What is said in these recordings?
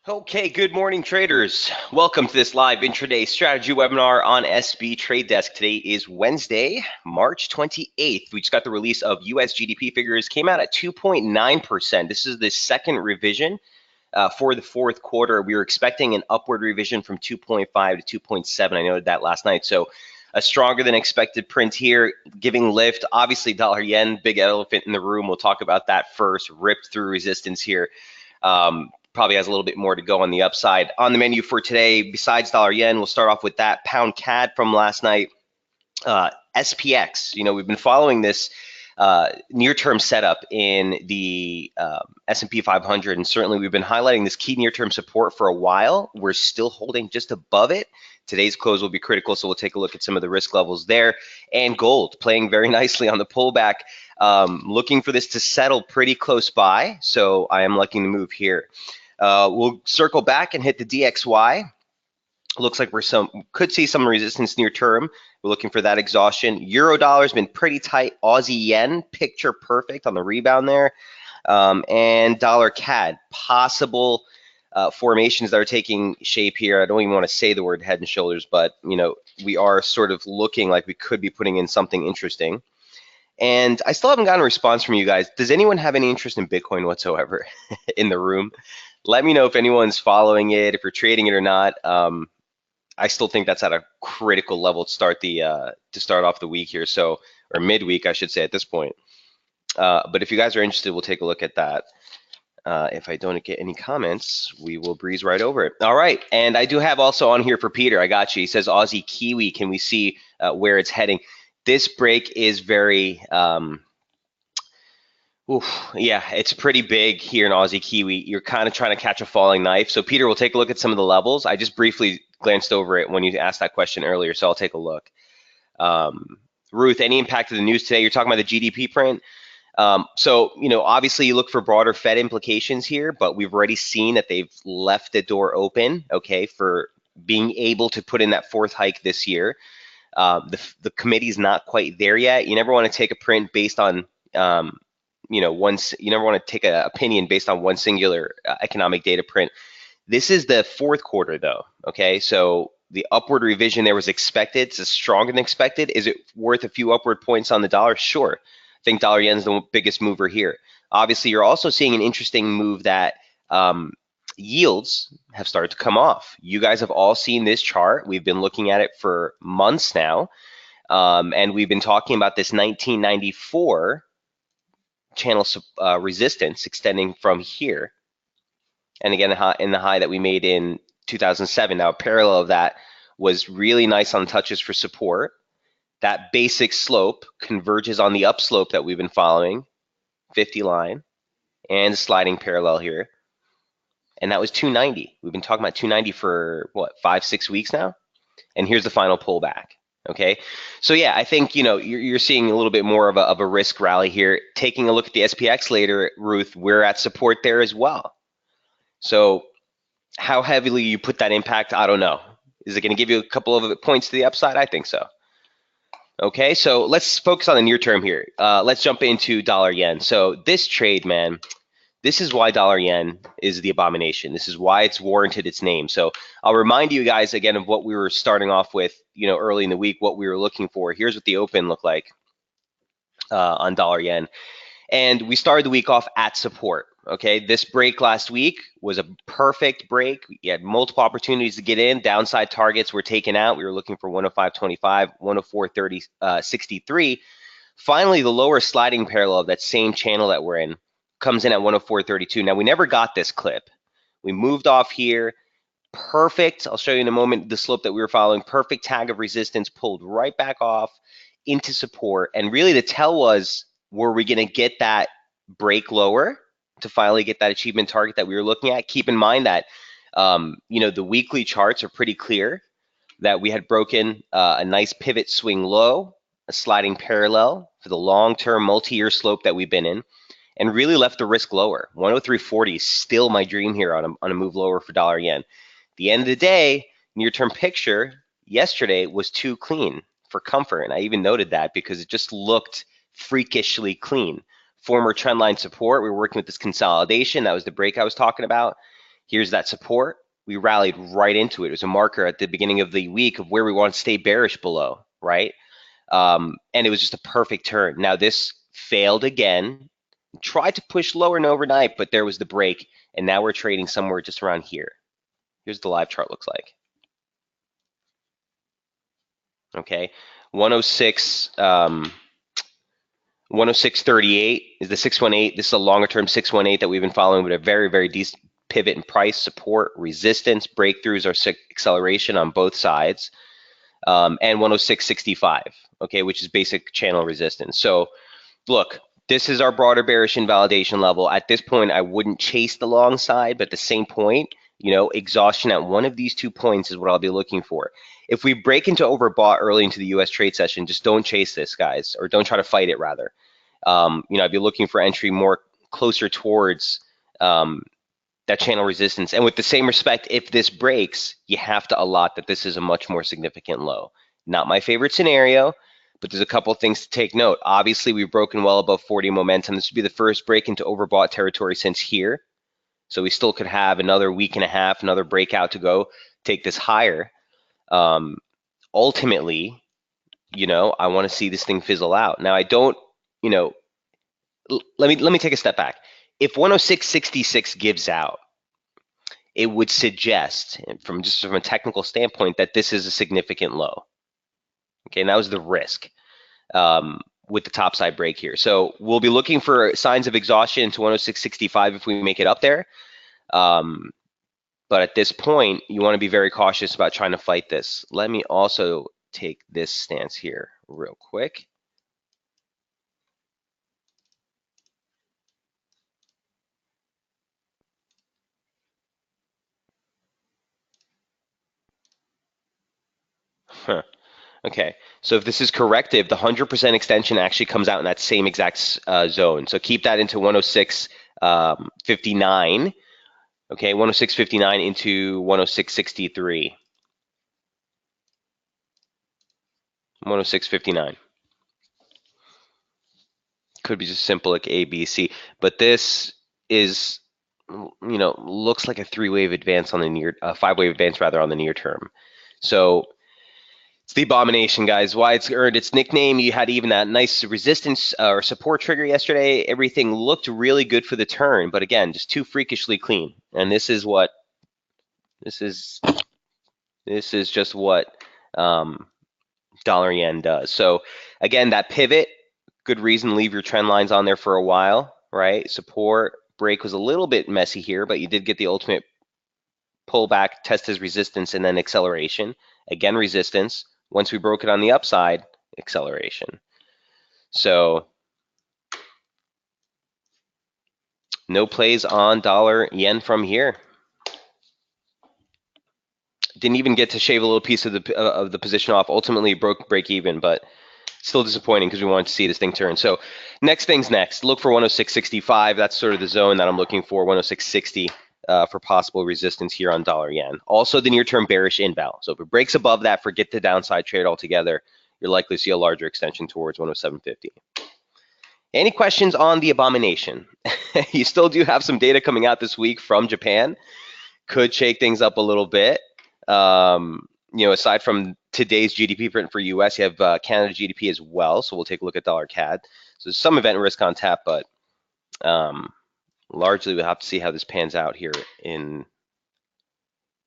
Okay, good morning, traders. Welcome to this live intraday strategy webinar on SB Trade Desk. Today is Wednesday, March 28th. We just got the release of US GDP figures, came out at 2.9%. This is the second revision for the fourth quarter. We were expecting an upward revision from 2.5 to 2.7. I noted that last night. So a stronger than expected print here, giving lift. Obviously, dollar yen, big elephant in the room. We'll talk about that first. Ripped through resistance here. Probably has a little bit more to go on the upside. On the menu for today, besides dollar yen, we'll start off with that pound CAD from last night. SPX, we've been following this near-term setup in the S&P 500, and certainly we've been highlighting this key near-term support for a while. We're still holding just above it. Today's close will be critical, so we'll take a look at some of the risk levels there. And gold playing very nicely on the pullback, looking for this to settle pretty close by, so I am looking to move here. We'll circle back and hit the DXY. Looks like could see some resistance near term. We're looking for that exhaustion. Euro dollar's been pretty tight. Aussie yen, picture perfect on the rebound there. And dollar CAD, possible formations that are taking shape here. I don't even want to say the word head and shoulders, but we are sort of looking like we could be putting in something interesting. And I still haven't gotten a response from you guys. Does anyone have any interest in Bitcoin whatsoever in the room? Let me know if anyone's following it, if you're trading it or not. I still think that's at a critical level to start off the week here, or midweek, I should say, at this point. But if you guys are interested, we'll take a look at that. If I don't get any comments, we will breeze right over it. All right, and I do have also on here for Peter. I got you. He says Aussie Kiwi. Can we see where it's heading? This break is very. Yeah, it's pretty big here in Aussie Kiwi. You're kind of trying to catch a falling knife. So Peter, we'll take a look at some of the levels. I just briefly glanced over it when you asked that question earlier, so I'll take a look. Ruth, any impact of the news today? You're talking about the GDP print. So obviously you look for broader Fed implications here, but we've already seen that they've left the door open, okay, for being able to put in that fourth hike this year. The committee's not quite there yet. You never want to take a print based on you never want to take an opinion based on one singular economic data print. This is the fourth quarter though, okay? So the upward revision there was expected. It's stronger than expected. Is it worth a few upward points on the dollar? Sure. I think dollar yen is the biggest mover here. Obviously, you're also seeing an interesting move that yields have started to come off. You guys have all seen this chart. We've been looking at it for months now, and we've been talking about this 1994 channel resistance extending from here, and again in the high that we made in 2007. Now a parallel of that was really nice on touches for support. That basic slope converges on the upslope that we've been following, 50 line, and sliding parallel here, and that was 290. We've been talking about 290 for what, 5-6 weeks now, and here's the final pullback. Okay, so yeah, I think you're seeing a little bit more of a risk rally here. Taking a look at the SPX later, Ruth, we're at support there as well. So how heavily you put that impact, I don't know. Is it going to give you a couple of points to the upside? I think so. Okay, so let's focus on the near term here. Let's jump into dollar yen. So this trade, man, this is why dollar yen is the abomination. This is why it's warranted its name. So I'll remind you guys again of what we were starting off with, early in the week, what we were looking for. Here's what the open looked like on dollar yen. And we started the week off at support. Okay, this break last week was a perfect break. You had multiple opportunities to get in. Downside targets were taken out. We were looking for 105.25, 104.63. Finally, the lower sliding parallel of that same channel that we're in comes in at 104.32. Now, we never got this clip. We moved off here. Perfect. I'll show you in a moment the slope that we were following. Perfect tag of resistance, pulled right back off into support. And really the tell was, were we going to get that break lower to finally get that achievement target that we were looking at? Keep in mind that, the weekly charts are pretty clear that we had broken a nice pivot swing low, a sliding parallel for the long-term multi-year slope that we've been in, and really left the risk lower. 103.40 is still my dream here on a move lower for dollar yen. At the end of the day, near-term picture yesterday was too clean for comfort, and I even noted that because it just looked freakishly clean. Former trendline support, we were working with this consolidation. That was the break I was talking about. Here's that support. We rallied right into it. It was a marker at the beginning of the week of where we want to stay bearish below, right? And it was just a perfect turn. Now this failed again, tried to push lower and overnight, but there was the break, and now we're trading somewhere just around here. Here's the live chart looks like. Okay, 106, 106.38 is the 618. This is a longer term 618 that we've been following with a very, very decent pivot in price, support, resistance, breakthroughs, or acceleration on both sides, and 106.65, okay, which is basic channel resistance. So look, this is our broader bearish invalidation level. At this point, I wouldn't chase the long side, but at the same point, exhaustion at one of these 2 points is what I'll be looking for. If we break into overbought early into the US trade session, just don't chase this, guys, or don't try to fight it, rather. I'd be looking for entry more closer towards that channel resistance. And with the same respect, if this breaks, you have to allot that this is a much more significant low. Not my favorite scenario, but there's a couple of things to take note. Obviously, we've broken well above 40 momentum. This would be the first break into overbought territory since here. So we still could have another week and a half, another breakout to go, take this higher. Ultimately, I want to see this thing fizzle out. Now, I don't, let me take a step back. If 106.66 gives out, it would suggest, from a technical standpoint, that this is a significant low. Okay, and that was the risk with the topside break here. So we'll be looking for signs of exhaustion to 106.65 if we make it up there. But at this point, you want to be very cautious about trying to fight this. Let me also take this stance here real quick. Okay, so if this is corrective, the 100% extension actually comes out in that same exact zone. So keep that into 106.59. Okay, 106.59 into 106.63. 106.59. Could be just simple like A, B, C. But this is, looks like a 3-wave advance on the near, 5-wave advance rather on the near term. So it's the abomination, guys. Why it's earned its nickname. You had even that nice resistance or support trigger yesterday. Everything looked really good for the turn, but again, just too freakishly clean. And this is just what dollar yen does. So again, that pivot, good reason to leave your trend lines on there for a while, right? Support break was a little bit messy here, but you did get the ultimate pullback, test as resistance, and then acceleration. Again, resistance. Once we broke it on the upside, acceleration. So no plays on dollar yen from here. Didn't even get to shave a little piece of the position off. Ultimately broke break even, but still disappointing because we wanted to see this thing turn. So next thing's next. Look for 106.65. That's sort of the zone that I'm looking for. 106.60 for possible resistance here on dollar yen. Also the near-term bearish inval. So if it breaks above that, forget the downside trade altogether. You're likely to see a larger extension towards 107.50. Any questions on the abomination? You still do have some data coming out this week from Japan. Could shake things up a little bit. Aside from today's GDP print for US, you have Canada GDP as well. So we'll take a look at dollar CAD. So some event risk on tap, but largely we'll have to see how this pans out here in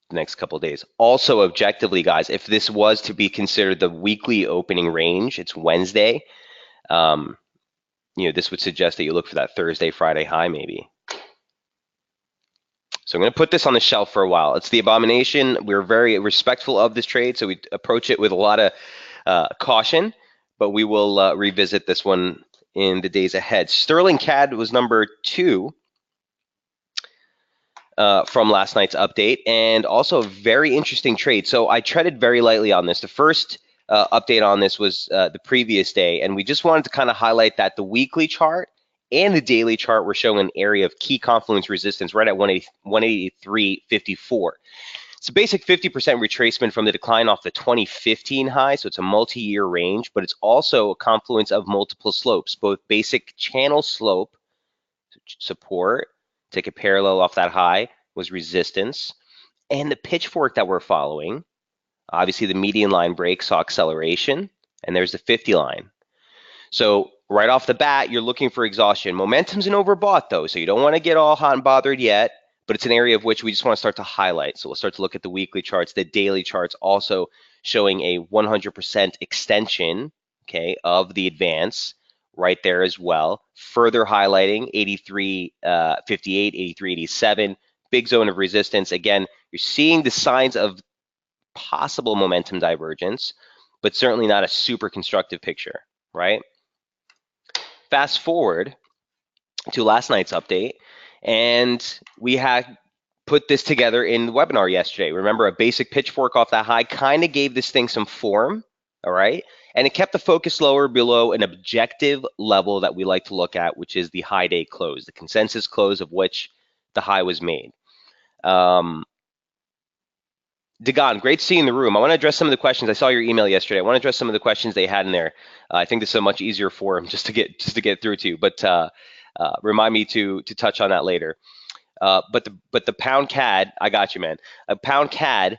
the next couple of days. Also, objectively, guys, if this was to be considered the weekly opening range, it's Wednesday. This would suggest that you look for that Thursday, Friday high, maybe. So I'm going to put this on the shelf for a while. It's the abomination. We're very respectful of this trade, so we approach it with a lot of caution, but we will revisit this one in the days ahead. Sterling CAD was number 2 from last night's update, and also a very interesting trade. So I treaded very lightly on this. The first update on this was the previous day, and we just wanted to kind of highlight that the weekly chart and the daily chart were showing an area of key confluence resistance right at 183.54. It's a basic 50% retracement from the decline off the 2015 high, so it's a multi-year range, but it's also a confluence of multiple slopes, both basic channel slope, support, take a parallel off that high, was resistance. And the pitchfork that we're following, obviously the median line break saw acceleration, and there's the 50 line. So right off the bat, you're looking for exhaustion. Momentum's an overbought though, so you don't want to get all hot and bothered yet, but it's an area of which we just want to start to highlight. So we'll start to look at the weekly charts, the daily charts also showing a 100% extension, okay, of the advance right there as well. Further highlighting 83.58, 83.87, big zone of resistance. Again, you're seeing the signs of possible momentum divergence, but certainly not a super constructive picture, right? Fast forward to last night's update, and we had put this together in the webinar yesterday. Remember, a basic pitchfork off that high kind of gave this thing some form, all right? And it kept the focus lower below an objective level that we like to look at, which is the high day close, the consensus close of which the high was made. Dagon, great to see you in the room. I want to address some of the questions. I saw your email yesterday. I want to address some of the questions they had in there. I think this is a much easier forum just to get through to, but remind me to touch on that later. But the pound CAD, I got you, man. A pound CAD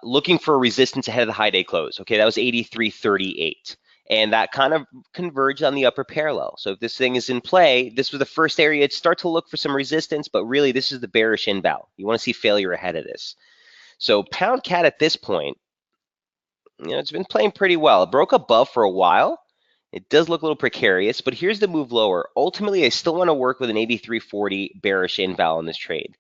looking for resistance ahead of the high day close. Okay, that was 83.38, and that kind of converged on the upper parallel. So if this thing is in play, this was the first area to start to look for some resistance, but really this is the bearish inval. You want to see failure ahead of this. So pound CAD at this point, it's been playing pretty well. It broke above for a while. It does look a little precarious, but here's the move lower. Ultimately, I still want to work with an 83.40 bearish inval in this trade.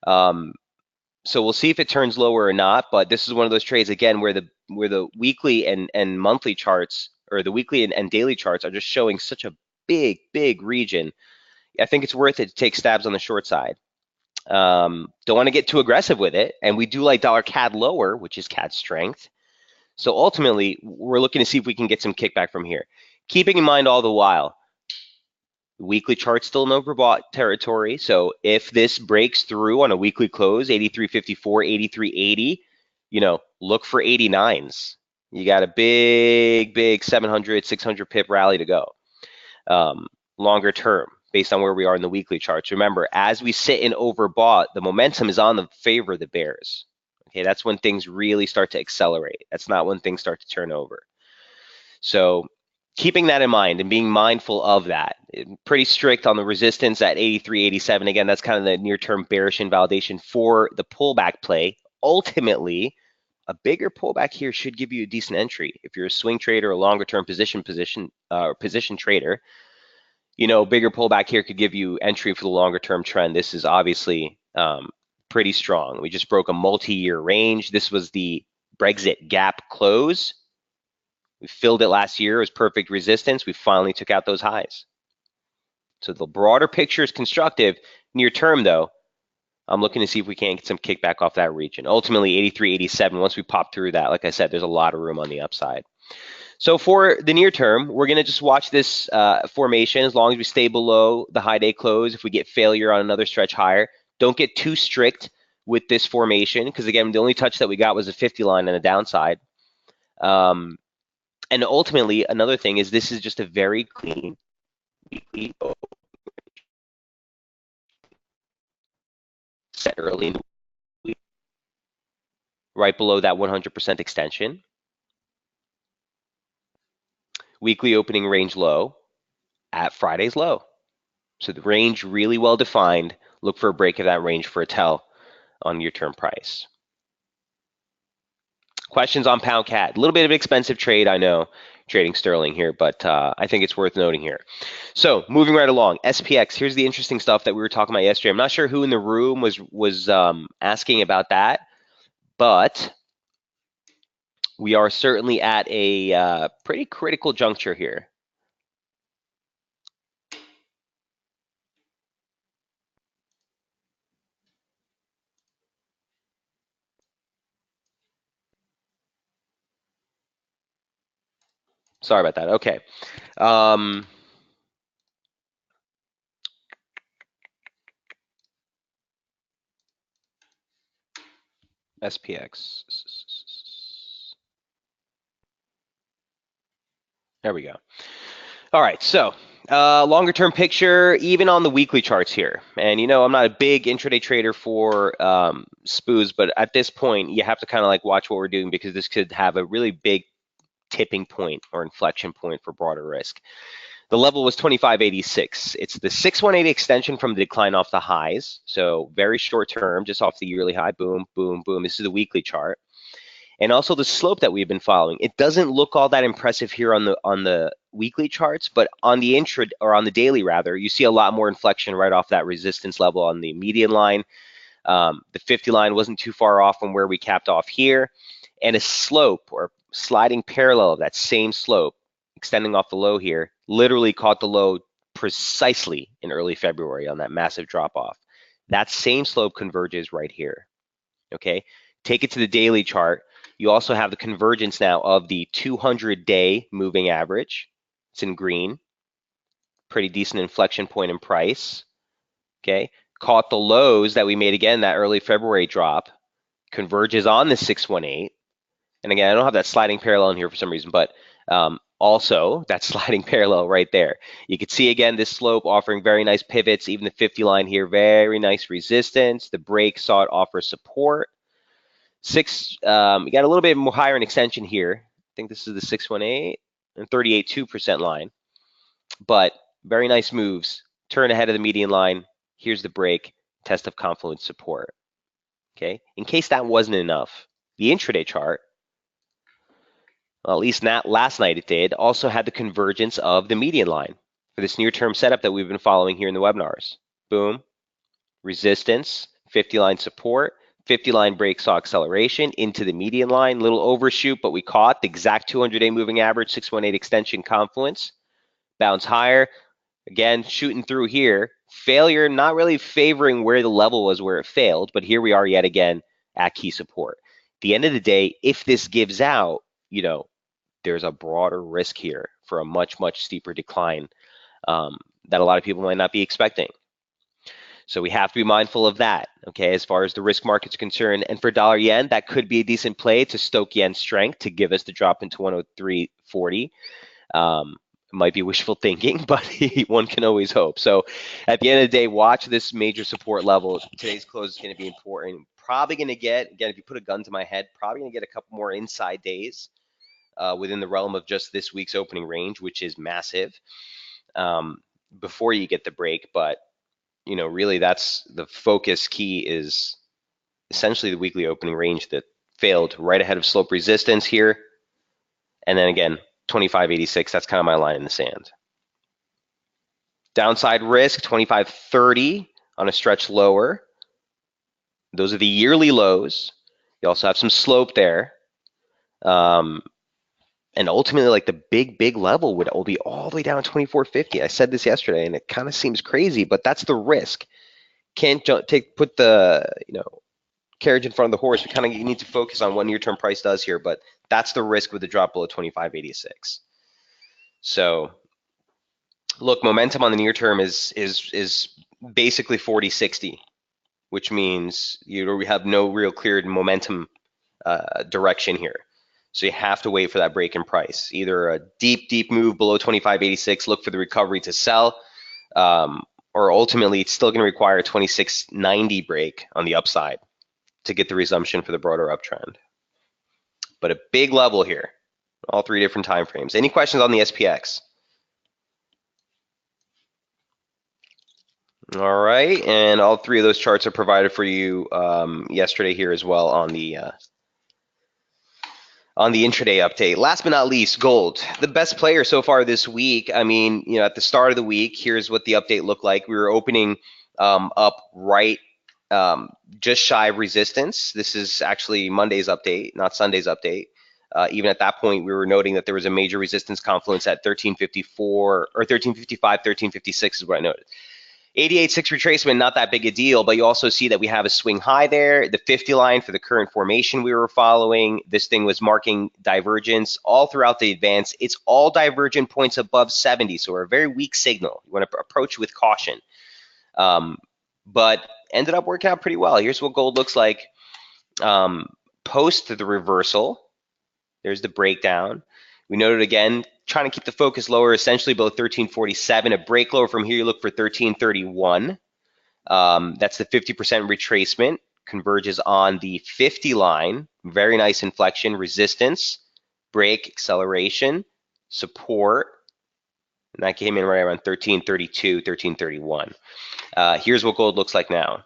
So we'll see if it turns lower or not, but this is one of those trades, again, where the weekly and monthly charts, or the weekly and daily charts, are just showing such a big region. I think it's worth it to take stabs on the short side. Don't want to get too aggressive with it, and we do like dollar CAD lower, which is CAD strength. So ultimately, we're looking to see if we can get some kickback from here. Keeping in mind all the while, the weekly chart's still in overbought territory. So if this breaks through on a weekly close, 83.54, 83.80, look for 89s. You got a big 700, 600 pip rally to go. Longer term, based on where we are in the weekly charts. Remember, as we sit in overbought, the momentum is on the favor of the bears. Okay, that's when things really start to accelerate. That's not when things start to turn over. So keeping that in mind and being mindful of that, pretty strict on the resistance at 83.87. Again, that's kind of the near-term bearish invalidation for the pullback play. Ultimately, a bigger pullback here should give you a decent entry. If you're a swing trader, a longer-term position trader, bigger pullback here could give you entry for the longer-term trend. This is obviously pretty strong. We just broke a multi-year range. This was the Brexit gap close. We filled it last year. It was perfect resistance. We finally took out those highs. So the broader picture is constructive. Near term, though, I'm looking to see if we can't get some kickback off that region. Ultimately, 83.87, once we pop through that, like I said, there's a lot of room on the upside. So for the near term, we're going to just watch this formation as long as we stay below the high day close. If we get failure on another stretch higher, don't get too strict with this formation because, again, the only touch that we got was a 50 line on the downside. And ultimately, another thing is this is just a very clean weekly set early in the week, right below that 100% extension. Weekly opening range low at Friday's low. So the range really well defined. Look for a break of that range for a tell on your term price. Questions on pound CAD. A little bit of an expensive trade, I know, trading sterling here, but I think it's worth noting here. So moving right along, SPX. Here's the interesting stuff that we were talking about yesterday. I'm not sure who in the room was asking about that, but we are certainly at a pretty critical juncture here. Sorry about that. Okay. SPX. There we go. All right, so Longer term picture, even on the weekly charts here. And I'm not a big intraday trader for SPOOs, but at this point, you have to kind of like watch what we're doing because this could have a really big tipping point or inflection point for broader risk. The level was 25.86. It's the 618 extension from the decline off the highs. So very short term, just off the yearly high. Boom, boom, boom. This is the weekly chart. And also the slope that we've been following. It doesn't look all that impressive here on the weekly charts, but on the intra or on the daily rather, you see a lot more inflection right off that resistance level on the median line. The 50 line wasn't too far off from where we capped off here, and a slope or sliding parallel of that same slope extending off the low here literally caught the low precisely in early February on that massive drop off. That same slope converges right here. Okay, take it to the daily chart. You also have the convergence now of the 200-day moving average. It's in green. Pretty decent inflection point in price. Okay, caught the lows that we made again, that early February drop, converges on the 618. And again, I don't have that sliding parallel in here for some reason, but also that sliding parallel right there. You can see again this slope offering very nice pivots, even the 50 line here, very nice resistance. The break saw it offer support. You got a little bit more higher in extension here. I think this is the 618 and 38.2% line, but very nice moves. Turn ahead of the median line. Here's the break, test of confluence support. Okay, in case that wasn't enough, the intraday chart, well, at least not last night it did, also had the convergence of the median line for this near-term setup that we've been following here in the webinars. Boom, resistance, 50 line support, 50 line break saw acceleration into the median line, little overshoot, but we caught the exact 200-day moving average, 618 extension confluence, bounce higher, again, shooting through here, failure not really favoring where the level was where it failed, but here we are yet again at key support. At the end of the day, if this gives out, there's a broader risk here for a much, much steeper decline that a lot of people might not be expecting. So we have to be mindful of that, okay, as far as the risk market's concerned. And for dollar yen, that could be a decent play to stoke yen strength to give us the drop into 103.40. Might be wishful thinking, but one can always hope. So at the end of the day, watch this major support level. Today's close is going to be important. Probably going to get, again, if you put a gun to my head, probably going to get a couple more inside days within the realm of just this week's opening range, which is massive, before you get the break. But really that's the focus key is essentially the weekly opening range that failed right ahead of slope resistance here. And then again, 25.86, that's kind of my line in the sand. Downside risk, 25.30 on a stretch lower. Those are the yearly lows. You also have some slope there. And ultimately, like the big level would be all the way down 24.50. I said this yesterday, and it kind of seems crazy, but that's the risk. Can't put the carriage in front of the horse. You need to focus on what near-term price does here, but that's the risk with the drop below 25.86. So, look, momentum on the near term is basically 40.60, which means we have no real clear momentum direction here. So you have to wait for that break in price. Either a deep move below 25.86, look for the recovery to sell, or ultimately it's still going to require a 26.90 break on the upside to get the resumption for the broader uptrend. But a big level here, all three different time frames. Any questions on the SPX? All right, and all three of those charts are provided for you yesterday here as well on the intraday update. Last but not least, gold. The best player so far this week. I mean, at the start of the week, here's what the update looked like. We were opening up right just shy of resistance. This is actually Monday's update, not Sunday's update. Even at that point, we were noting that there was a major resistance confluence at 1354 or 1355, 1356 is what I noted. 88.6 retracement, not that big a deal, but you also see that we have a swing high there. The 50 line for the current formation we were following, this thing was marking divergence all throughout the advance. It's all divergent points above 70, so we're a very weak signal. You want to approach with caution. But ended up working out pretty well. Here's what gold looks like post the reversal. There's the breakdown. We noted again, trying to keep the focus lower, essentially below 1347. A break lower from here, you look for 1331. That's the 50% retracement, converges on the 50 line. Very nice inflection, resistance, break, acceleration, support. And that came in right around 1332, 1331. Here's what gold looks like now.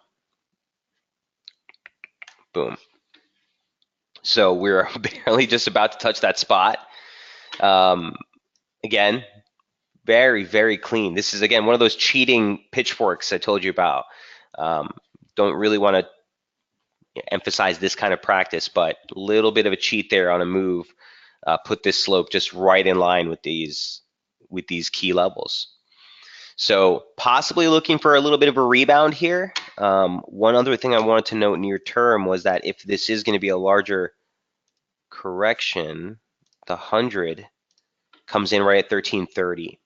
Boom. So we're barely just about to touch that spot. Again, very, very clean. This is, again, one of those cheating pitchforks I told you about. Don't really want to emphasize this kind of practice, but a little bit of a cheat there on a move. Put this slope just right in line with these key levels. So possibly looking for a little bit of a rebound here. One other thing I wanted to note near term was that if this is going to be a larger correction, the 100 comes in right at 1330.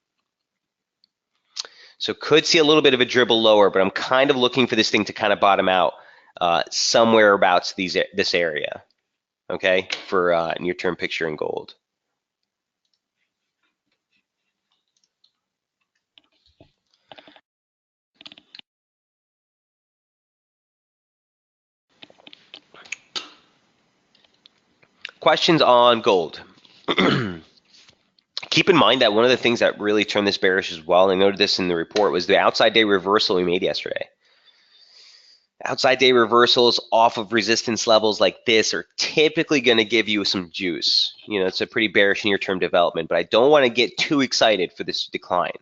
So could see a little bit of a dribble lower, but I'm kind of looking for this thing to kind of bottom out somewhere about this area, okay, for near-term picture in gold. Questions on gold. Keep in mind that one of the things that really turned this bearish as well, and I noted this in the report, was the outside day reversal we made yesterday. Outside day reversals off of resistance levels like this are typically going to give you some juice. You know, it's a pretty bearish near-term development, but I don't want to get too excited for this decline.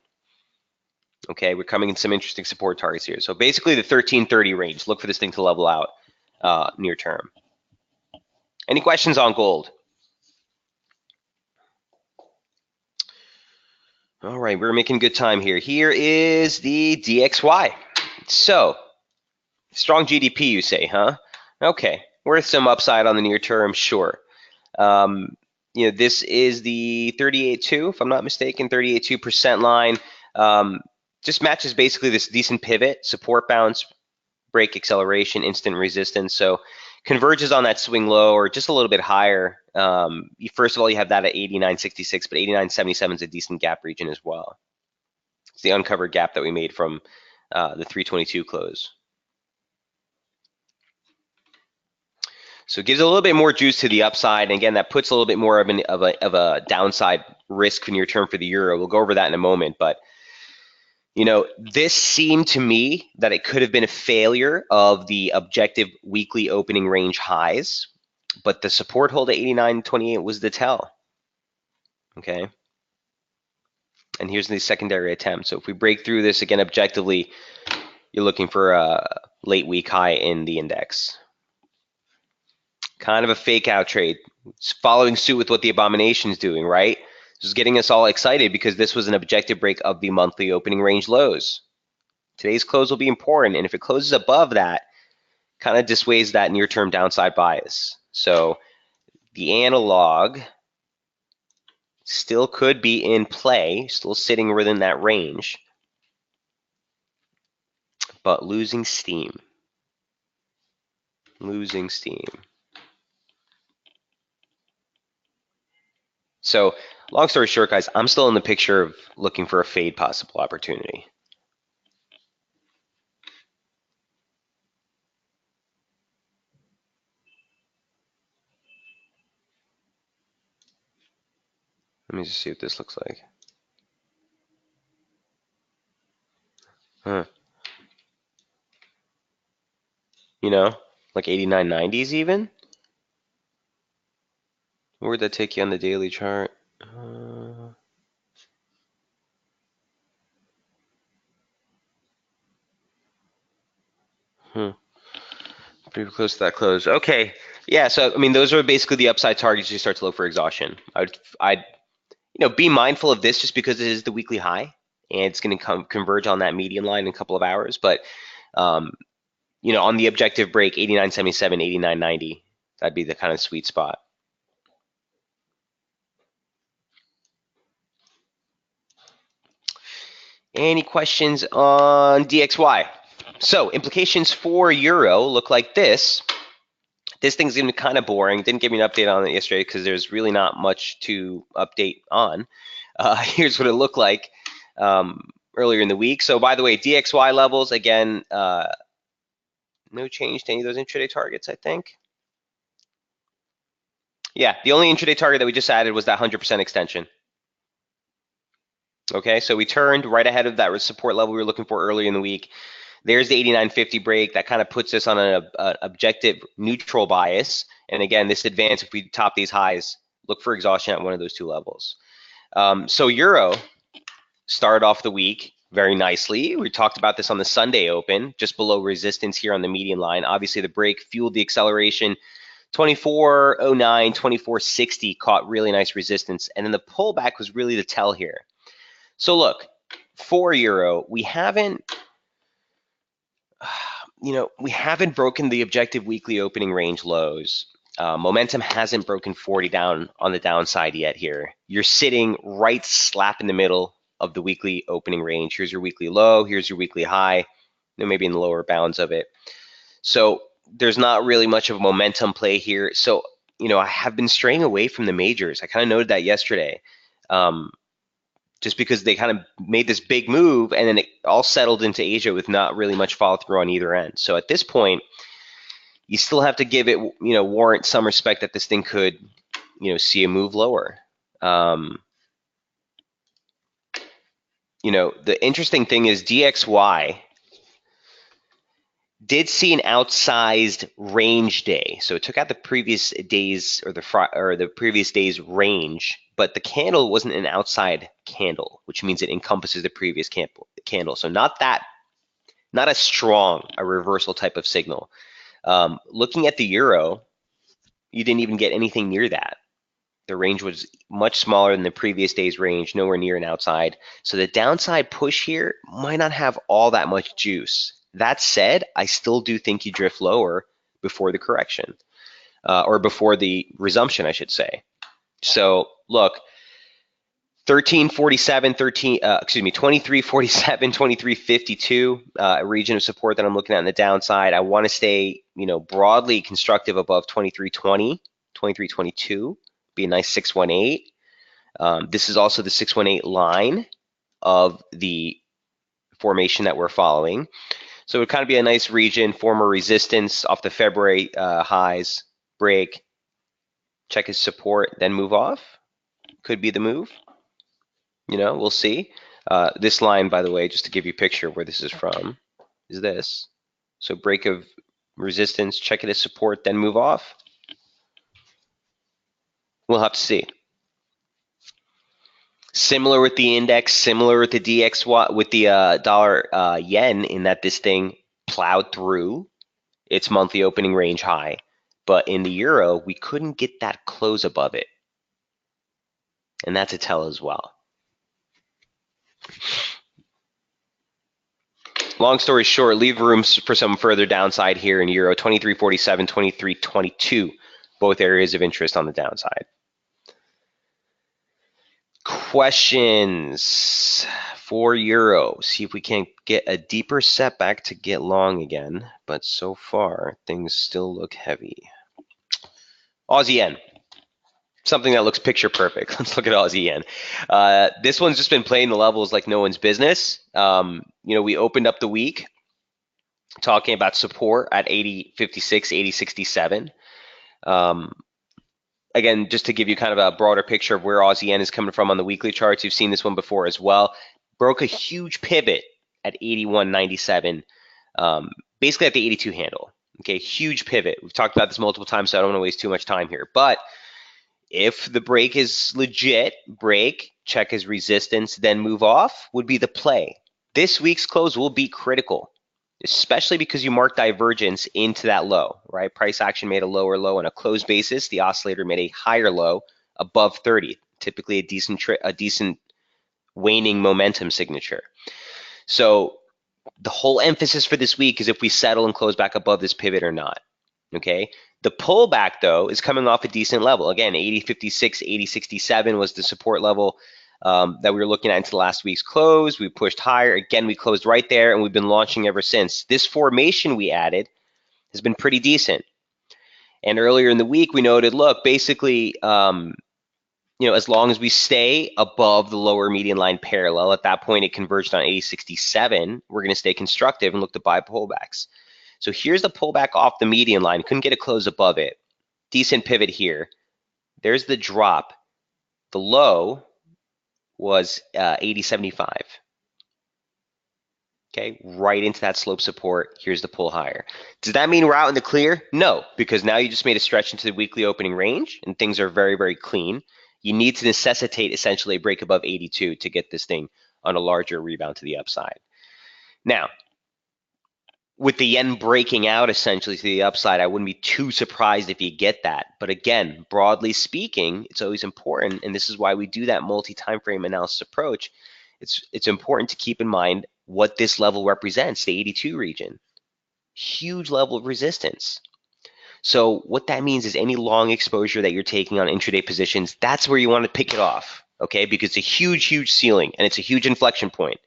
Okay, we're coming in some interesting support targets here. So basically the 1330 range, look for this thing to level out near term. Any questions on gold? All right, we're making good time here. Here is the DXY. So, strong GDP, you say, huh? Okay, worth some upside on the near term, sure. You know, this is the 38.2, if I'm not mistaken, 38.2% line. Just matches basically this decent pivot, support bounce, break acceleration, instant resistance. So converges on that swing low or just a little bit higher. First of all, you have that at 89.66, but 89.77 is a decent gap region as well. It's the uncovered gap that we made from the 322 close. So it gives a little bit more juice to the upside. And again, that puts a little bit more of a downside risk near term for the euro. We'll go over that in a moment. But you know, this seemed to me that it could have been a failure of the objective weekly opening range highs, but the support hold at 89.28 was the tell. Okay. And here's the secondary attempt. So if we break through this again objectively, you're looking for a late week high in the index. Kind of a fake out trade. It's following suit with what the abomination is doing, right? This is getting us all excited because this was an objective break of the monthly opening range lows. Today's close will be important, and if it closes above that, kind of dissuades that near-term downside bias. So the analog still could be in play, still sitting within that range, but losing steam. Losing steam. So long story short, guys, I'm still in the picture of looking for a fade possible opportunity. Let me just see what this looks like. Huh. You know, like 89.90s even? Where'd that take you on the daily chart? Pretty close to that close. Okay. Yeah, so I mean those are basically the upside targets you start to look for exhaustion. I'd be mindful of this just because it is the weekly high and it's going to converge on that median line in a couple of hours. But on the objective break, 89.77, 89.90, that'd be the kind of sweet spot. Any questions on DXY? So implications for euro look like this. This thing's gonna be kind of boring. Didn't give me an update on it yesterday because there's really not much to update on. Here's what it looked like earlier in the week. So by the way, DXY levels, again, no change to any of those intraday targets, I think. Yeah, the only intraday target that we just added was that 100% extension. Okay, so we turned right ahead of that support level we were looking for earlier in the week. There's the 89.50 break. That kind of puts us on an objective neutral bias. And again, this advance, if we top these highs, look for exhaustion at one of those two levels. So Euro started off the week very nicely. We talked about this on the Sunday open, just below resistance here on the median line. Obviously, the break fueled the acceleration. 24.09, 24.60 caught really nice resistance. And then the pullback was really the tell here. So look, for Euro, we haven't broken the objective weekly opening range lows. Momentum hasn't broken 40 down on the downside yet here. You're sitting right slap in the middle of the weekly opening range. Here's your weekly low, here's your weekly high, maybe in the lower bounds of it. So there's not really much of a momentum play here. So, I have been straying away from the majors. I kind of noted that yesterday. Just because they kind of made this big move and then it all settled into Asia with not really much follow through on either end. So at this point, you still have to give it, warrant some respect that this thing could, see a move lower. The interesting thing is DXY did see an outsized range day. So it took out the previous days or the previous day's range, but the candle wasn't an outside candle, which means it encompasses the previous candle. So not as strong a reversal type of signal. Looking at the Euro, you didn't even get anything near that. The range was much smaller than the previous day's range, nowhere near an outside. So the downside push here might not have all that much juice. That said, I still do think you drift lower before the correction, or before the resumption, I should say. So look, 2347, 2352, a region of support that I'm looking at on the downside. I want to stay, broadly constructive above 2320, 2322, be a nice 618. This is also the 618 line of the formation that we're following. So it would kind of be a nice region, former resistance off the February highs, break, check his support, then move off. Could be the move. We'll see. This line, by the way, just to give you a picture of where this is from, is this. So break of resistance, check it as support, then move off. We'll have to see. Similar with the index, similar with the DXY, with the dollar yen, in that this thing plowed through its monthly opening range high. But in the Euro, we couldn't get that close above it. And that's a tell as well. Long story short, leave room for some further downside here in Euro. 2347, 2322, both areas of interest on the downside. Questions for Euro. See if we can get a deeper setback to get long again. But so far, things still look heavy. Aussie yen. Something that looks picture perfect. Let's look at Aussie yen. This one's just been playing the levels like no one's business. We opened up the week talking about support at 80.56, 80.67. Again, just to give you kind of a broader picture of where Aussie yen is coming from on the weekly charts, you've seen this one before as well. Broke a huge pivot at 81.97, basically at the 82 handle. Okay, huge pivot. We've talked about this multiple times, so I don't want to waste too much time here. But if the break is legit, break, check his resistance, then move off would be the play. This week's close will be critical, especially because you mark divergence into that low, right? Price action made a lower low on a closed basis. The oscillator made a higher low above 30, typically a decent waning momentum signature. So the whole emphasis for this week is if we settle and close back above this pivot or not, okay? The pullback, though, is coming off a decent level. Again, 80.56, 80.67 was the support level that we were looking at into last week's close. We pushed higher. Again, we closed right there, and we've been launching ever since. This formation we added has been pretty decent. And earlier in the week, we noted, look, basically, as long as we stay above the lower median line parallel, at that point it converged on 80.67, we're going to stay constructive and look to buy pullbacks. So here's the pullback off the median line. Couldn't get a close above it. Decent pivot here. There's the drop. The low was 80.75. Okay, right into that slope support. Here's the pull higher. Does that mean we're out in the clear? No, because now you just made a stretch into the weekly opening range and things are very, very clean. You need to necessitate essentially a break above 82 to get this thing on a larger rebound to the upside. Now, with the yen breaking out essentially to the upside, I wouldn't be too surprised if you get that. But again, broadly speaking, it's always important, and this is why we do that multi-time frame analysis approach. It's important to keep in mind what this level represents, the 82 region. Huge level of resistance. So what that means is any long exposure that you're taking on intraday positions, that's where you want to pick it off, okay? Because it's a huge, huge ceiling, and it's a huge inflection point.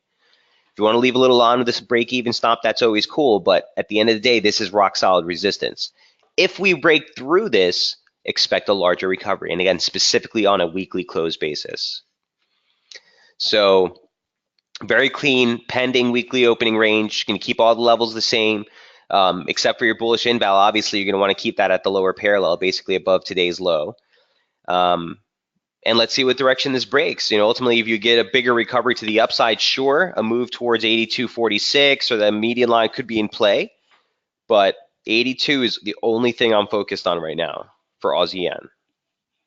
If you want to leave a little on with this break-even stop, that's always cool, but at the end of the day, this is rock-solid resistance. If we break through this, expect a larger recovery, and again, specifically on a weekly close basis. So very clean, pending weekly opening range. Going to keep all the levels the same, except for your bullish inval. Obviously, you're going to want to keep that at the lower parallel, basically above today's low. And let's see what direction this breaks. Ultimately, if you get a bigger recovery to the upside, sure, a move towards 82.46 or the median line could be in play. But 82 is the only thing I'm focused on right now for Aussie yen.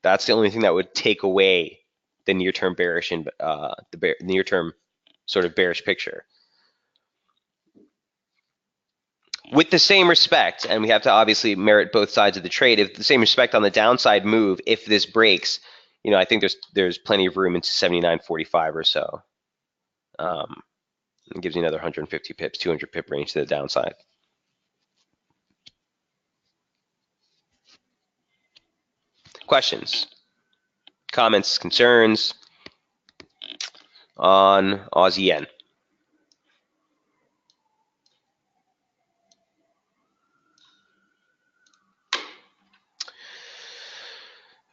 That's the only thing that would take away the near-term bearish and the near-term sort of bearish picture. With the same respect, and we have to obviously merit both sides of the trade, if the same respect on the downside move, if this breaks, I think there's plenty of room into 79.45 or so. It gives you another 150 pips, 200 pip range to the downside. Questions, comments, concerns on Aussie yen?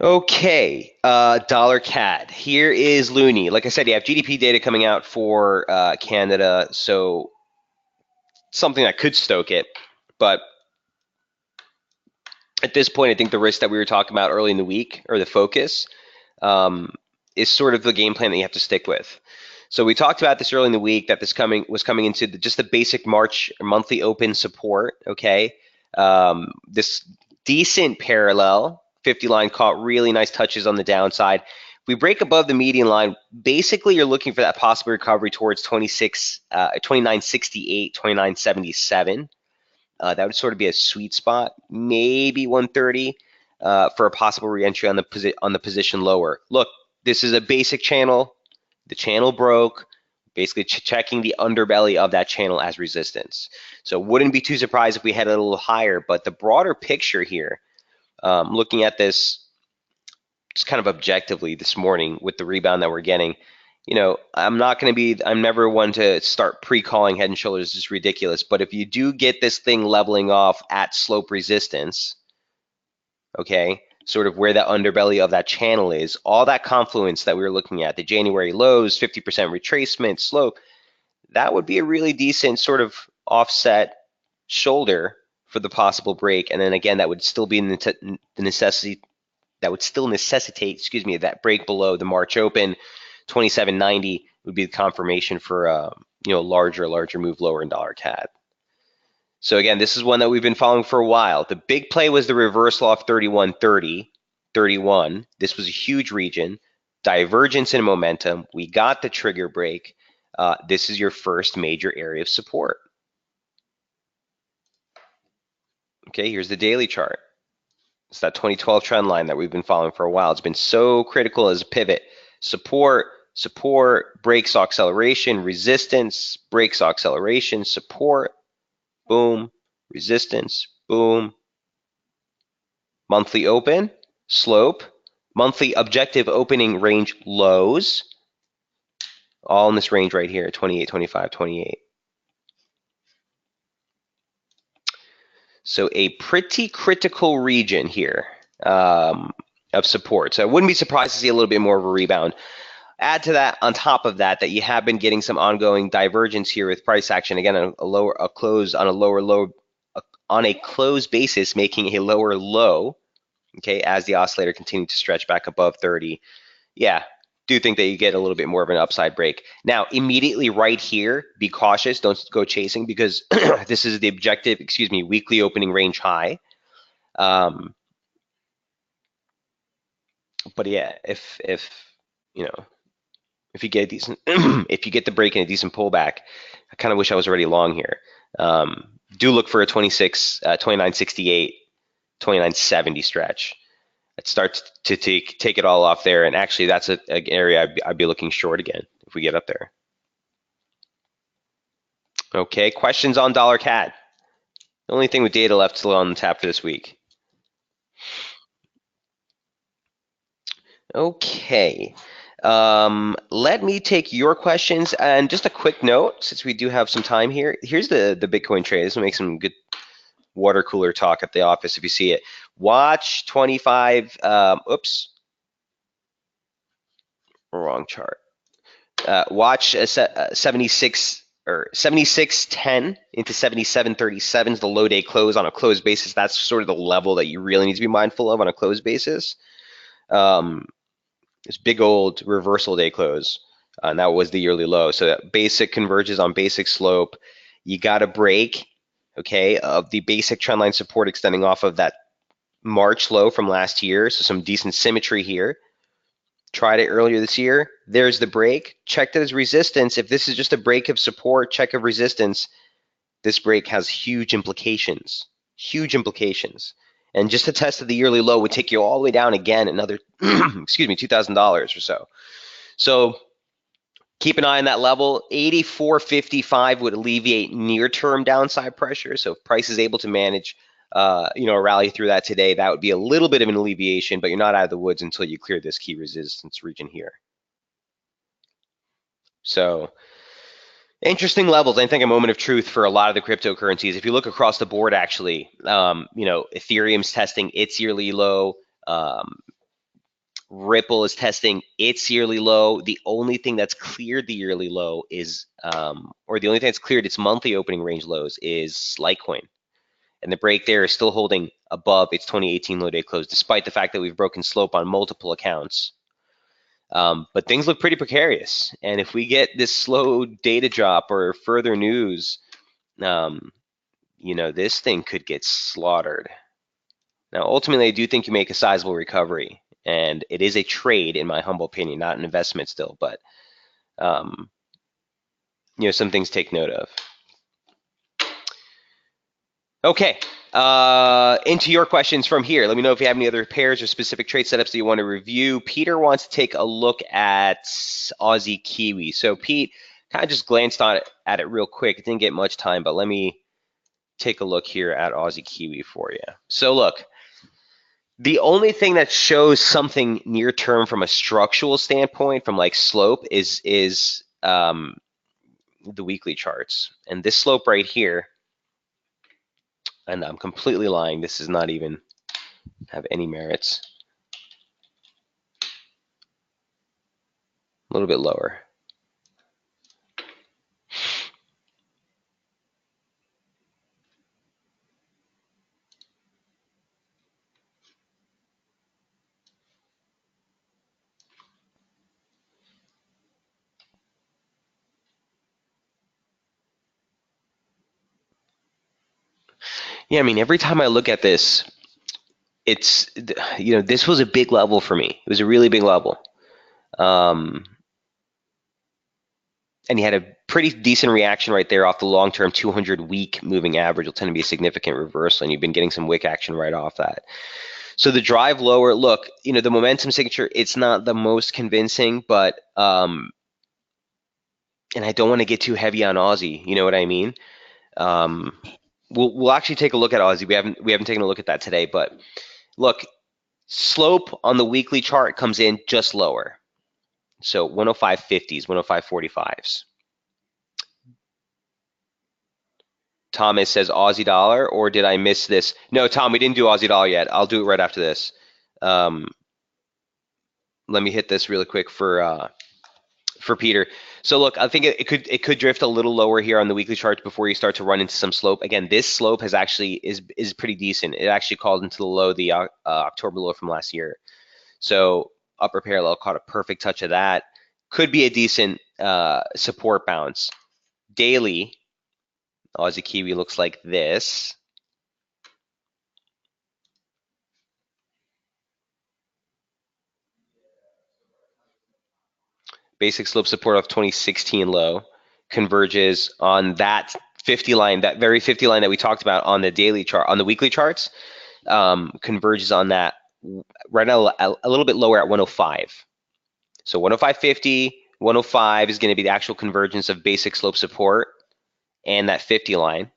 Okay, dollar CAD. Here is Loonie. Like I said, you have GDP data coming out for Canada, so something that could stoke it. But at this point, I think the risk that we were talking about early in the week, or the focus, is sort of the game plan that you have to stick with. So we talked about this early in the week, that this was coming into just the basic March monthly open support, okay? This decent parallel, 50 line caught really nice touches on the downside. If we break above the median line, basically you're looking for that possible recovery towards 29.68, 29.77. That would sort of be a sweet spot, maybe 130 for a possible reentry on the position lower. Look, this is a basic channel. The channel broke, basically checking the underbelly of that channel as resistance. So wouldn't be too surprised if we head a little higher, but the broader picture here, looking at this just kind of objectively this morning with the rebound that we're getting, I'm never one to start pre-calling head and shoulders. It's ridiculous. But if you do get this thing leveling off at slope resistance, okay, sort of where the underbelly of that channel is, all that confluence that we were looking at, the January lows, 50% retracement, slope, that would be a really decent sort of offset shoulder for the possible break. And then again, that would still be the necessity, that would still necessitate, that break below the March open. 27.90 would be the confirmation for a larger move lower in dollar CAD. So again, this is one that we've been following for a while. The big play was the reversal off 31.30, 31. This was a huge region, divergence in momentum. We got the trigger break. This is your first major area of support. Okay, here's the daily chart. It's that 2012 trend line that we've been following for a while. It's been so critical as a pivot. Support, breaks acceleration, resistance, breaks acceleration, support, boom, resistance, boom. Monthly open, slope, monthly objective opening range lows, all in this range right here, 28, 25, 28. So a pretty critical region here of support. So I wouldn't be surprised to see a little bit more of a rebound. Add to that, on top of that, that you have been getting some ongoing divergence here with price action. Again, a close on a lower low on a close basis, making a lower low. Okay, as the oscillator continued to stretch back above 30. Yeah, do think that you get a little bit more of an upside break. Now, immediately right here, be cautious. Don't go chasing because this is the objective, weekly opening range high. But yeah, if you know, if you get a decent, if you get the break and a decent pullback, I kind of wish I was already long here. Do look for a 2968, 2970 stretch. It starts to take it all off there, and actually that's an area I'd be looking short again if we get up there. Okay, questions on dollar CAD. The only thing with data left still on the tap for this week. Okay. Let me take your questions, and just a quick note, since we do have some time here. Here's the Bitcoin trade. This will make some good water cooler talk at the office if you see it. Watch 25. Oops, wrong chart. Watch 76 or 76.10 into 77.37 is the low day close on a closed basis. That's sort of the level that you really need to be mindful of on a closed basis. This big old reversal day close, and that was the yearly low. So that basic converges on basic slope. You got a break, okay, of the basic trendline support extending off of that March low from last year. So some decent symmetry here. Tried it earlier this year. There's the break. Checked it as resistance. If this is just a break of support, check of resistance, this break has huge implications. Huge implications. And just a test of the yearly low would take you all the way down again another, $2,000 or so. So keep an eye on that level. 84.55 would alleviate near-term downside pressure. So if price is able to manage a rally through that today, that would be a little bit of an alleviation, but you're not out of the woods until you clear this key resistance region here. So interesting levels. I think a moment of truth for a lot of the cryptocurrencies. If you look across the board, actually, Ethereum's testing its yearly low. Ripple is testing its yearly low. The only thing that's cleared the yearly low is, or the only thing that's cleared its monthly opening range lows is Litecoin. And the break there is still holding above its 2018 low day close, despite the fact that we've broken slope on multiple accounts. But things look pretty precarious. And if we get this slow data drop or further news, this thing could get slaughtered. Now, ultimately, I do think you make a sizable recovery. And it is a trade, in my humble opinion, not an investment still. But, some things to take note of. Okay, into your questions from here. Let me know if you have any other pairs or specific trade setups that you want to review. Peter wants to take a look at Aussie Kiwi. So Pete kind of just glanced at it real quick. It didn't get much time, but let me take a look here at Aussie Kiwi for you. So look, the only thing that shows something near term from a structural standpoint, from like slope, is the weekly charts. And this slope right here, and I'm completely lying, this does not even have any merits. A little bit lower. Yeah, I mean, every time I look at this, it's, this was a big level for me. It was a really big level. And you had a pretty decent reaction right there off the long-term 200-week moving average. Will tend to be a significant reversal, and you've been getting some wick action right off that. So the drive lower, look, the momentum signature, it's not the most convincing, but and I don't want to get too heavy on Aussie, you know what I mean? We'll actually take a look at Aussie. We haven't taken a look at that today, but look, slope on the weekly chart comes in just lower. So 105.50s, 105.45s. Thomas says Aussie dollar, or did I miss this? No, Tom, we didn't do Aussie dollar yet. I'll do it right after this. Um, let me hit this really quick for Peter. So look, I think it could drift a little lower here on the weekly charts before you start to run into some slope. Again, this slope has actually is pretty decent. It actually called into the low, the October low from last year. So upper parallel caught a perfect touch of that. Could be a decent support bounce. Daily, Aussie Kiwi looks like this. Basic slope support of 2016 low converges on that 50 line, that very 50 line that we talked about on the daily chart, on the weekly charts, converges on that right now a little bit lower at 105. So 105.50, 105 is going to be the actual convergence of basic slope support and that 50 line.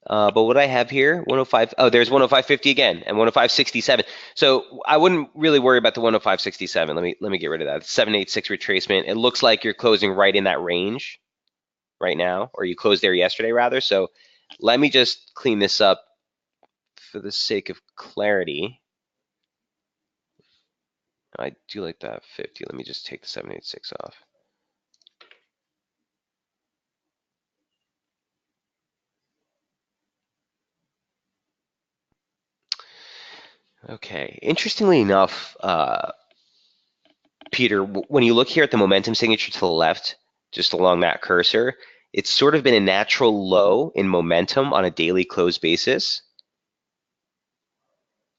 But what I have here, 105, oh, there's 105.50 again, and 105.67. So I wouldn't really worry about the 105.67. Let me get rid of that. 786 retracement. It looks like you're closing right in that range right now, or you closed there yesterday rather. So let me just clean this up for the sake of clarity. I do like that 50. Let me just take the 786 off. Okay. Interestingly enough, Peter, when you look here at the momentum signature to the left, just along that cursor, it's sort of been a natural low in momentum on a daily close basis.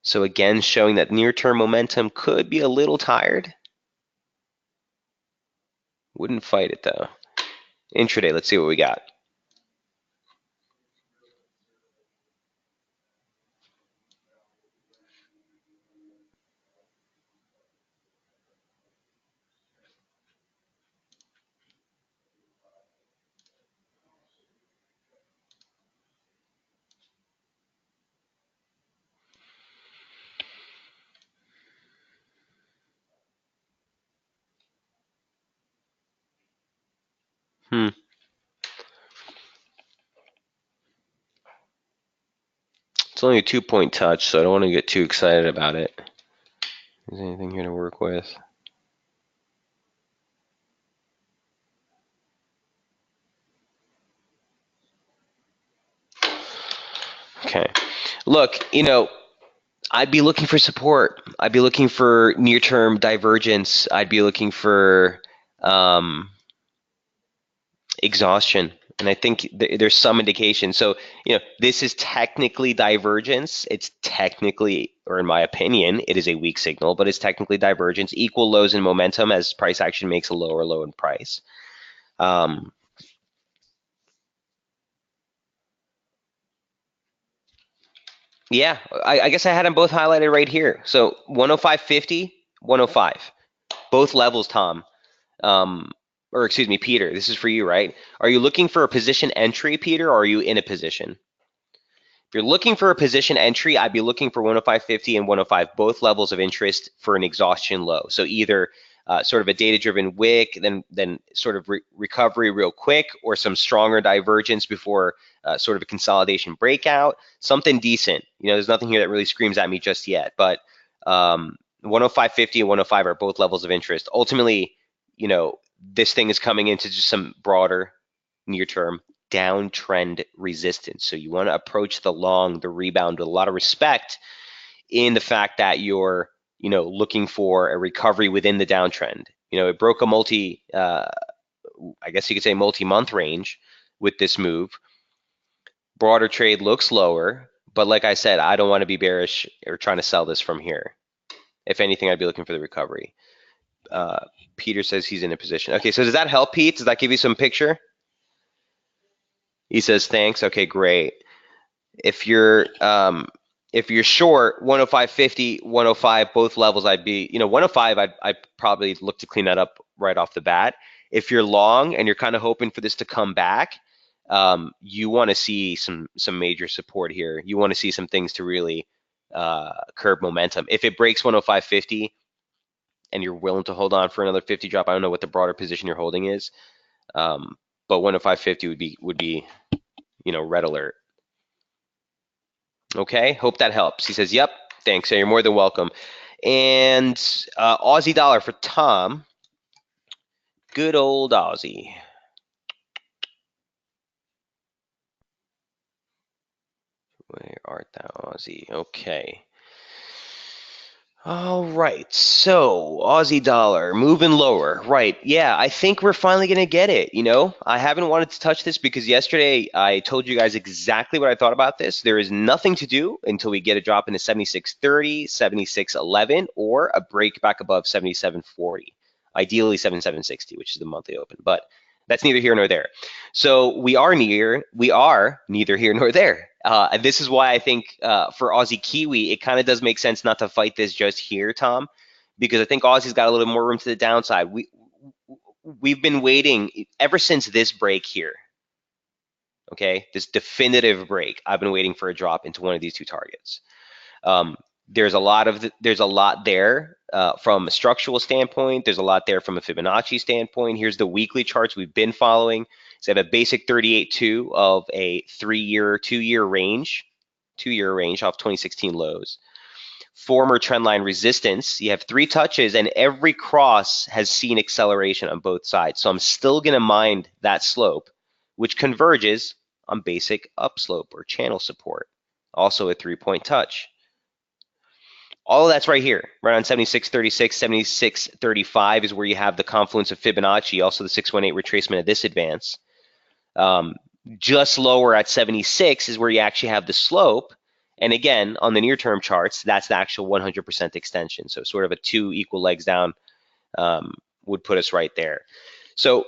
So again, showing that near-term momentum could be a little tired. Wouldn't fight it though. Intraday, let's see what we got. It's only a 2-point touch, so I don't want to get too excited about it. Is there anything here to work with? Okay. Look, I'd be looking for support. I'd be looking for near-term divergence. I'd be looking for exhaustion. And I think there's some indication. So, this is technically divergence. It's technically, or in my opinion, it is a weak signal, but it's technically divergence. Equal lows in momentum as price action makes a lower low in price. Yeah, I guess I had them both highlighted right here. So 105.50, 105. Both levels, Tom. Or excuse me, Peter, this is for you, right? Are you looking for a position entry, Peter, or are you in a position? If you're looking for a position entry, I'd be looking for 105.50 and 105, both levels of interest for an exhaustion low. So either sort of a data-driven wick, then sort of recovery real quick, or some stronger divergence before sort of a consolidation breakout, something decent. There's nothing here that really screams at me just yet, but 105.50 and 105 are both levels of interest. Ultimately, this thing is coming into just some broader near-term downtrend resistance. So you want to approach the rebound with a lot of respect in the fact that you're, looking for a recovery within the downtrend. It broke a I guess you could say multi-month range with this move. Broader trade looks lower, but like I said, I don't want to be bearish or trying to sell this from here. If anything, I'd be looking for the recovery. Peter says he's in a position. Okay, so does that help, Pete? Does that give you some picture? He says thanks. Okay, great. If you're short 105.50, 105, both levels, I'd be 105. I'd probably look to clean that up right off the bat. If you're long and you're kind of hoping for this to come back, you want to see some major support here. You want to see some things to really curb momentum. If it breaks 105.50 and you're willing to hold on for another 50 drop, I don't know what the broader position you're holding is. but 105.50 would be red alert. Okay, hope that helps. He says, yep, thanks. So you're more than welcome. And Aussie dollar for Tom. Good old Aussie. Where art thou, Aussie? Okay. All right, so Aussie dollar moving lower. Right, yeah, I think we're finally gonna get it. I haven't wanted to touch this because yesterday I told you guys exactly what I thought about this. There is nothing to do until we get a drop into 76.30, 76.11, or a break back above 77.40. Ideally 77.60, which is the monthly open, but that's neither here nor there. So we are neither here nor there. And this is why I think for Aussie Kiwi, it kind of does make sense not to fight this just here, Tom, because I think Aussie's got a little more room to the downside. We've been waiting ever since this break here. Okay, this definitive break. I've been waiting for a drop into one of these two targets. There's a lot there from a structural standpoint. There's a lot there from a Fibonacci standpoint. Here's the weekly charts we've been following. So I have a basic 38.2 of a 3-year, 2-year range off 2016 lows. Former trendline resistance. You have 3 touches, and every cross has seen acceleration on both sides. So I'm still going to mind that slope, which converges on basic upslope or channel support. Also a 3-point touch. All of that's right here, right on 76.36, 76.35 is where you have the confluence of Fibonacci, also the 618 retracement of this advance. Just lower at 76 is where you actually have the slope. And again, on the near-term charts, that's the actual 100% extension. So sort of a 2 equal legs down would put us right there. So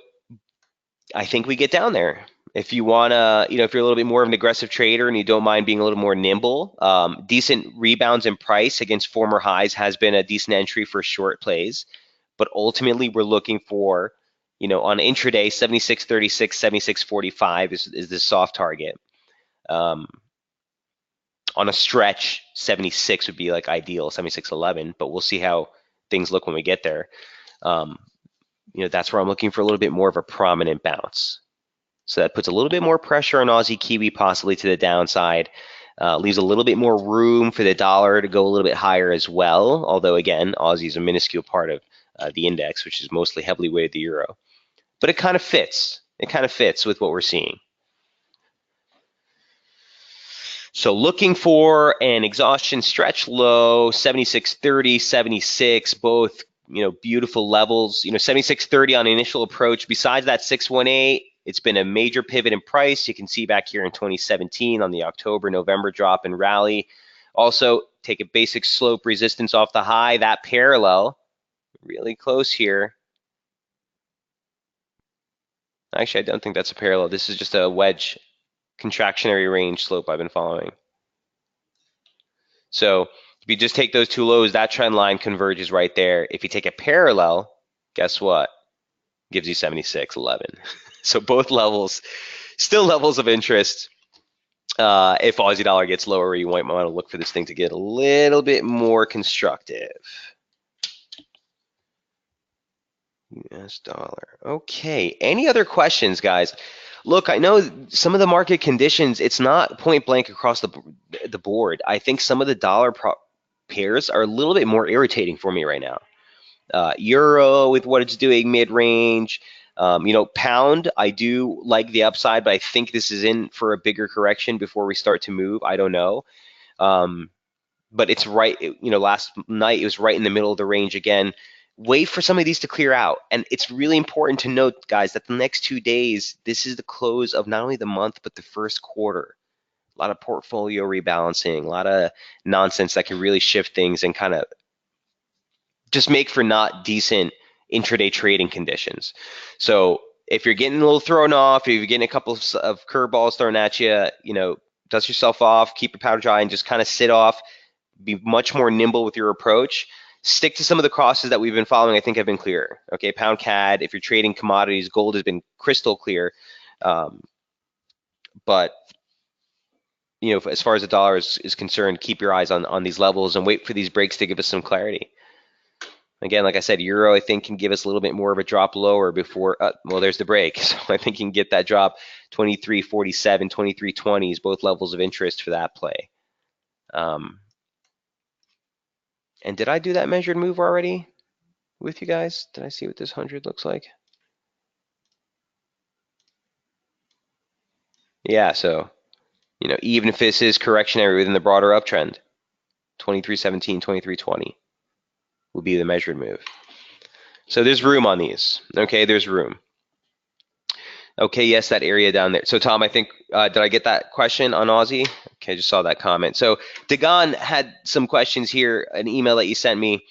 I think we get down there. If you want to, if you're a little bit more of an aggressive trader and you don't mind being a little more nimble, decent rebounds in price against former highs has been a decent entry for short plays. But ultimately, we're looking for, on intraday, 76.36, 76.45 is the soft target. On a stretch, 76 would be like ideal, 76.11, but we'll see how things look when we get there. That's where I'm looking for a little bit more of a prominent bounce. So that puts a little bit more pressure on Aussie Kiwi possibly to the downside, leaves a little bit more room for the dollar to go a little bit higher as well. Although again, Aussie is a minuscule part of the index, which is mostly heavily weighted the euro. But it kind of fits. It kind of fits with what we're seeing. So looking for an exhaustion stretch low, 76.30, 76, both beautiful levels. 76.30 on initial approach. Besides that 618. It's been a major pivot in price. You can see back here in 2017 on the October-November drop and rally. Also, take a basic slope resistance off the high. That parallel, really close here. Actually, I don't think that's a parallel. This is just a wedge contractionary range slope I've been following. So if you just take those two lows, that trend line converges right there. If you take a parallel, guess what? Gives you 76.11. So both levels, still levels of interest. If Aussie dollar gets lower, you might want to look for this thing to get a little bit more constructive. US dollar. Okay. Any other questions, guys? Look, I know some of the market conditions, it's not point blank across the board. I think some of the dollar pairs are a little bit more irritating for me right now. Euro with what it's doing mid-range. Pound, I do like the upside, but I think this is in for a bigger correction before we start to move. I don't know. But it's right, last night it was right in the middle of the range again. Wait for some of these to clear out. And it's really important to note, guys, that the next 2 days, this is the close of not only the month, but the first quarter. A lot of portfolio rebalancing, a lot of nonsense that can really shift things and kind of just make for not decent intraday trading conditions. So if you're getting a little thrown off, if you're getting a couple of curveballs thrown at you, dust yourself off, keep your powder dry, and just kind of sit off. Be much more nimble with your approach. Stick to some of the crosses that we've been following. I think have been clear. Okay, pound CAD. If you're trading commodities, gold has been crystal clear. But as far as the dollar is concerned, keep your eyes on these levels and wait for these breaks to give us some clarity. Again, like I said, euro I think can give us a little bit more of a drop lower before, well, there's the break. So I think you can get that drop 23.47, 23.20 is both levels of interest for that play. And did I do that measured move already with you guys? Did I see what this 100 looks like? Yeah, so, even if this is correctionary within the broader uptrend, 23.17, 23.20 will be the measured move. So there's room on these. Okay, there's room. Okay, yes, that area down there. So Tom, I think, did I get that question on Aussie? Okay, I just saw that comment. So Dagon had some questions here, an email that you sent me,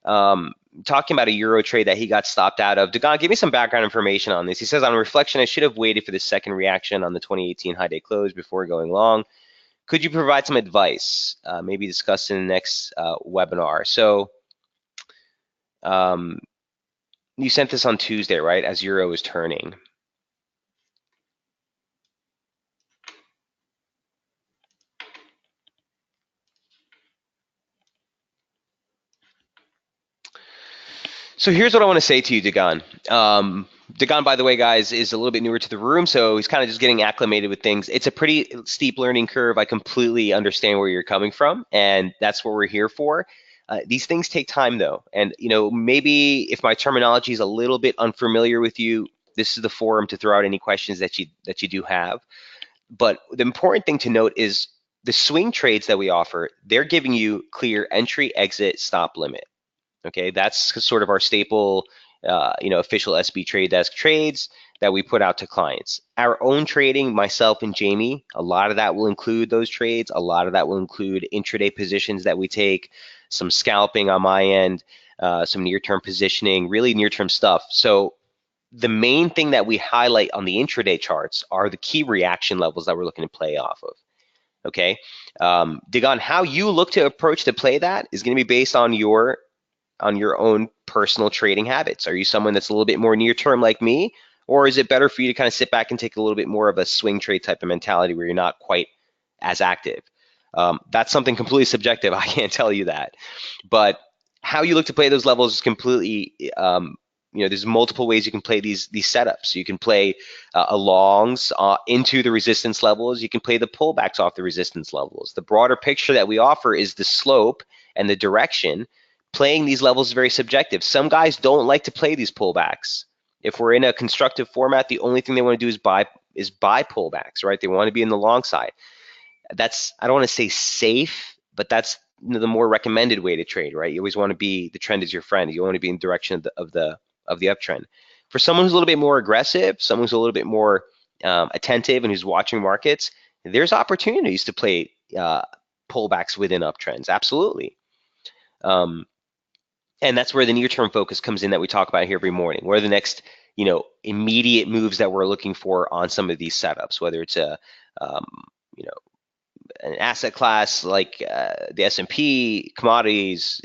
talking about a euro trade that he got stopped out of. Dagon, give me some background information on this. He says, on reflection, I should have waited for the second reaction on the 2018 high day close before going long. Could you provide some advice, maybe discuss in the next webinar? So you sent this on Tuesday, right, as euro is turning. So here's what I want to say to you, Dagon. Dagon, by the way, guys, is a little bit newer to the room, so he's kind of just getting acclimated with things. It's a pretty steep learning curve. I completely understand where you're coming from, and that's what we're here for. These things take time, though, and maybe if my terminology is a little bit unfamiliar with you, this is the forum to throw out any questions that you do have. But the important thing to note is the swing trades that we offer. They're giving you clear entry, exit, stop limit. Okay, that's sort of our staple, official SB Trade Desk trades that we put out to clients. Our own trading, myself and Jamie, a lot of that will include those trades. A lot of that will include intraday positions that we take, some scalping on my end, some near-term positioning, really near-term stuff. So the main thing that we highlight on the intraday charts are the key reaction levels that we're looking to play off of. Okay, Dagon, how you look to approach to play that is going to be based on your own personal trading habits. Are you someone that's a little bit more near term like me, or is it better for you to kind of sit back and take a little bit more of a swing trade type of mentality where you're not quite as active? That's something completely subjective. I can't tell you that, but how you look to play those levels is completely there's multiple ways you can play these setups. You can play longs into the resistance levels. You can play the pullbacks off the resistance levels. The broader picture that we offer is the slope and the direction. Playing these levels is very subjective. Some guys don't like to play these pullbacks. If we're in a constructive format, the only thing they want to do is buy pullbacks, right? They want to be in the long side. That's, I don't want to say safe, but that's the more recommended way to trade, right? You always want to be, the trend is your friend. You want to be in the direction of the uptrend. For someone who's a little bit more aggressive, someone who's a little bit more attentive and who's watching markets, there's opportunities to play pullbacks within uptrends. Absolutely. And that's where the near-term focus comes in that we talk about here every morning. What are the next, immediate moves that we're looking for on some of these setups, whether it's an asset class like the S&P, commodities,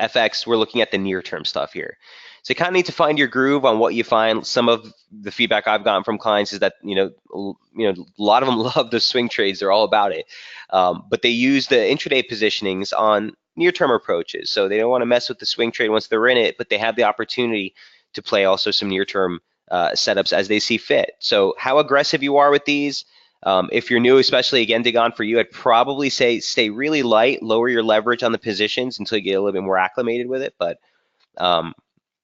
FX. We're looking at the near-term stuff here. So you kind of need to find your groove on what you find. Some of the feedback I've gotten from clients is that a lot of them love the swing trades. They're all about it, but they use the intraday positionings on near-term approaches. So they don't want to mess with the swing trade once they're in it, but they have the opportunity to play also some near-term setups as they see fit. So how aggressive you are with these, if you're new, especially again, Dagon, for you, I'd probably say stay really light, lower your leverage on the positions until you get a little bit more acclimated with it. But